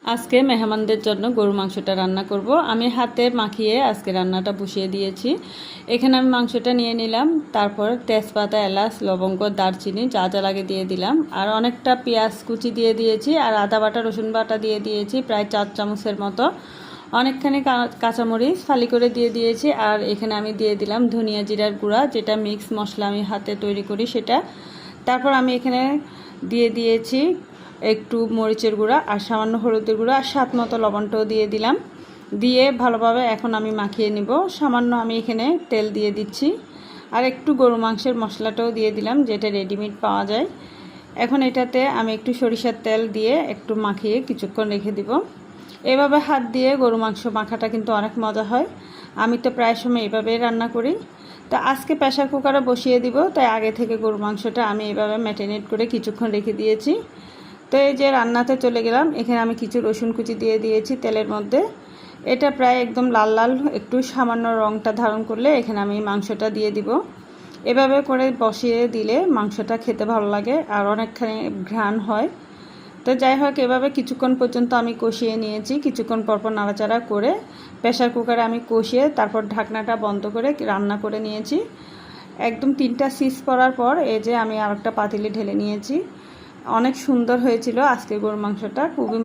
আজকে মেহমানদের জন্য গরু মাংসটা রান্না করব। আমি হাতে মাখিয়ে আজকে রান্নাটা বসিয়ে দিয়েছি। এখানে আমি মাংসটা নিয়ে নিলাম, তারপর তেজপাতা, এলাচ, লবঙ্গ, দারচিনি যা যা লাগে দিয়ে দিলাম, আর অনেকটা পেঁয়াজ কুচি দিয়ে দিয়েছি, আর আদা বাটা, রসুন বাটা দিয়ে দিয়েছি প্রায় 4 চামচের মতো। অনেকখানি কাঁচামরিচ ফালি করে দিয়ে দিয়েছি, আর এখানে আমি দিয়ে দিলাম ধনিয়া জিরার গুঁড়া, যেটা মিক্স মশলা আমি হাতে তৈরি করি সেটা। তারপর আমি এখানে দিয়ে দিয়েছি একটু মরিচের গুঁড়া আর সামান্য হলুদের গুঁড়া, আর স্বাদ মতো লবণটাও দিয়ে দিলাম। দিয়ে ভালোভাবে এখন আমি মাখিয়ে নিব। সামান্য আমি এখানে তেল দিয়ে দিচ্ছি, আর একটু গরু মাংসের মশলাটাও দিয়ে দিলাম, যেটা রেডিমেড পাওয়া যায়। এখন এটাতে আমি একটু সরিষার তেল দিয়ে একটু মাখিয়ে কিছুক্ষণ রেখে দিব। এভাবে হাত দিয়ে গরু মাংস মাখাটা কিন্তু অনেক মজা হয়। আমি তো প্রায় সময় এভাবেই রান্না করি। তো আজকে প্রেসার কুকারে বসিয়ে দিব, তাই আগে থেকে গরু মাংসটা আমি এভাবে ম্যারিনেট করে কিছুক্ষণ রেখে দিয়েছি। তো এই যে রান্নাতে চলে গেলাম, এখানে আমি কিছু রসুন কুচি দিয়ে দিয়েছি তেলের মধ্যে। এটা প্রায় একদম লাল লাল একটু সামান্য রঙটা ধারণ করলে এখানে আমি মাংসটা দিয়ে দিব। এভাবে করে বসিয়ে দিলে মাংসটা খেতে ভালো লাগে আর অনেকখানি ঘ্রাণ হয়। তো যাই হোক, এভাবে কিছুক্ষণ পর্যন্ত আমি কষিয়ে নিয়েছি। কিছুক্ষণ পরপর নাড়াচাড়া করে প্রেসার কুকারে আমি কষিয়ে তারপর ঢাকনাটা বন্ধ করে রান্না করে নিয়েছি। একদম 3টা সিজ পড়ার পর এই যে আমি আরেকটা পাতিলে ঢেলে নিয়েছি। অনেক সুন্দর হয়েছিল আজকে গরুর মাংসটা, খুবই